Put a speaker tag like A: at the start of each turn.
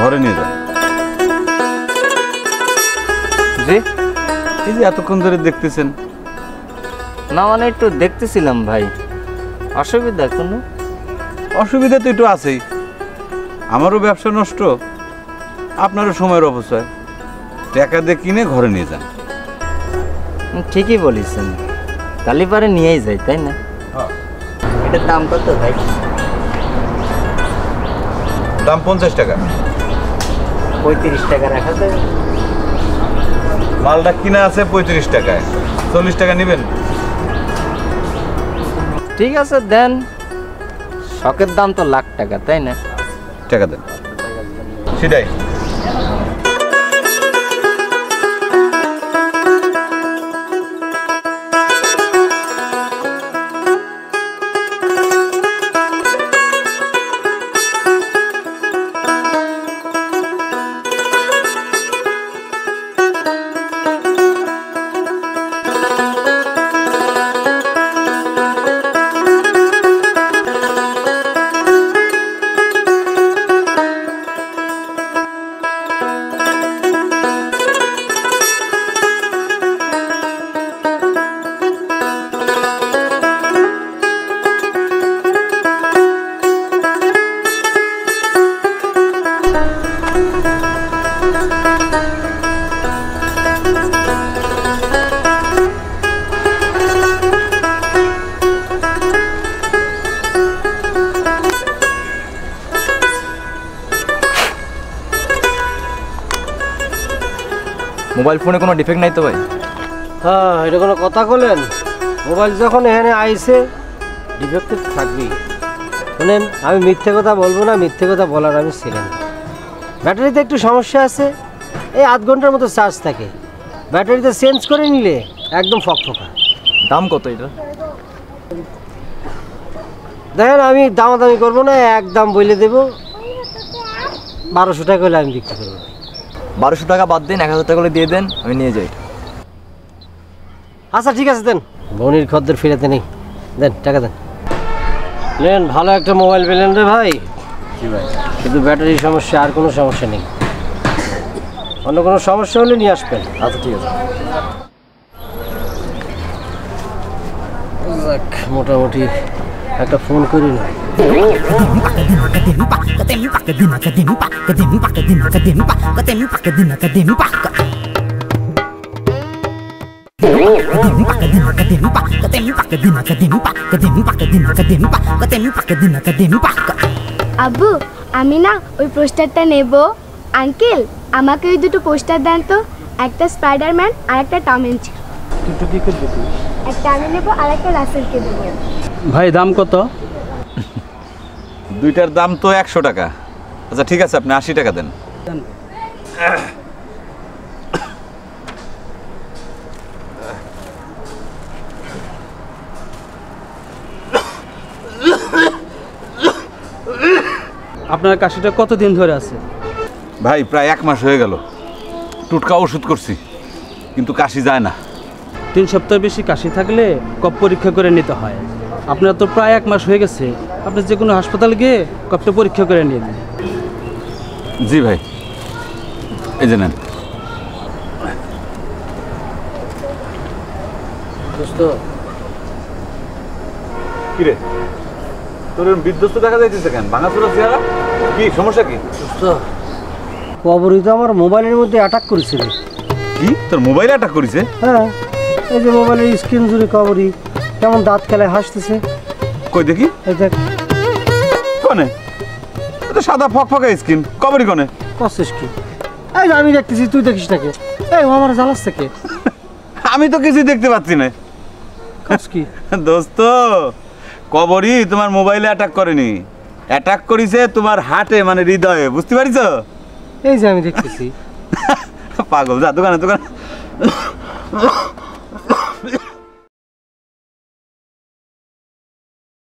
A: ঘরে নিয়ে যান।
B: জি,
A: এই যে এতক্ষণ ধরে দেখতেছেন।
B: না মানে একটু দেখতেছিলাম ভাই, অসুবিধা কোনো?
A: অসুবিধা তো একটু আছেই, আমারও ব্যবসা নষ্ট, আপনারও সময়ের অপচয়। টাকা দিয়ে কিনে ঘরে নিয়ে যান।
B: ঠিকই বলেছেন, তাহলে পারে নিয়েই যাই, তাই না? এটার দাম কত ভাই?
A: দাম 50 টাকা।
B: 35 টাকা রাখা যাবে?
A: মালটা কিনা আছে 35 টাকায়, 40 টাকা নেবেন?
B: ঠিক আছে দেন, শখের দাম তো লাখ টাকা, তাই না?
A: টাকা দেন। সেটাই।
C: মোবাইল ফোনে কোনো ডিফেক্ট নাই তো ভাই?
D: হ্যাঁ, এটা কোনো কথা বলেন? মোবাইল যখন এখানে আইছে ডিফেক্ট থাকবেই। শুনেন, আমি মিথ্যে কথা বলবো না, মিথ্যে কথা বলার আমি ছিলাম। ব্যাটারিতে একটু সমস্যা আছে, এই আধ ঘন্টার মতো চার্জ থাকে। ব্যাটারিতে চেঞ্জ করে নিলে একদম ফকফকা।
C: দাম কত এটা?
D: দেখেন, আমি দামাদামি করবো না, একদম বলে দেবো। 1200 টাকা হলে আমি বিক্রি করবো।
C: 1200 টাকা বাদ দিন, 1000 টাকা করে দিয়ে দেন, আমি নিয়ে যাই।
D: আচ্ছা ঠিক আছে, দেন। বনির খদ্দের ফিরাতে নেই, দেন টাকা দেন। নেন, ভালো একটা মোবাইল পেলেন রে ভাই।
A: কি ভাই?
D: শুধু ব্যাটারির সমস্যা, আর কোনো সমস্যা নেই। অন্য কোনো সমস্যা হলে নিয়ে আসবেন।
C: আচ্ছা ঠিক আছে।
D: মোটামুটি একটা ফোন করি না।
E: আব্বু, আমি না ওই পোস্টারটা নেব। আঙ্কেল, আমাকে ওই দুটো পোস্টার দেন তো, একটা স্পাইডারম্যান আর একটা টম অ্যান্ড জেরি।
D: দুটো কি করবে তুই?
E: একটা আমি নেব আর একটা রাসেলকে দেবো।
D: ভাই দাম কত?
A: দুইটার দাম তো 100 টাকা। আচ্ছা ঠিক আছে, আপনি 80 টাকা দেন।
F: আপনার কাশিটা কতদিন ধরে আছে?
A: ভাই প্রায় 1 মাস হয়ে গেল। টুটকা ওষুধ করছি, কিন্তু কাশি যায় না।
F: 3 সপ্তাহ বেশি কাশি থাকলে কফ পরীক্ষা করে নিতে হয়। আপনার তো প্রায় 1 মাস হয়ে গেছে, আপনি যে কোনো হাসপাতালে গিয়ে কফটা পরীক্ষা করে নিয়ে নিন।
A: জি ভাই, এই যে নেন। কিরে, তোর বিধ্বস্ত দেখা যাইতেছে কেন? ভাঙাচোরা চেহারা, কি সমস্যা? কি
D: কবরই তো আমার মোবাইলের মধ্যে অ্যাটাক করেছিল।
A: কি তোর মোবাইল অ্যাটাক করেছে?
D: হ্যাঁ, এই যে মোবাইলের স্ক্রিন জুড়ে কবরই কেমন দাঁত খেলায় হাসতেছে।
A: কই দেখি।
D: এই দেখ।
A: কনে? এটা সাদা ফকফকা স্ক্রিন, কবরই কনে?
D: কসিস কি? এই আমি দেখতেছি, তুই দেখিস নাকি? এই ও আমার জ্বালাচ্ছে কে?
A: আমি তো কিছুই দেখতে পাচ্ছি না।
D: কস কি?
A: দোস্ত, কবরই তোমার মোবাইলে অ্যাটাক করেনি, অ্যাটাক করেছে তোমার হার্টে, মানে হৃদয়ে, বুঝতে পারিস?
D: এই যে আমি দেখতেছি।
A: পাগল, যা দোকানে দোকানে।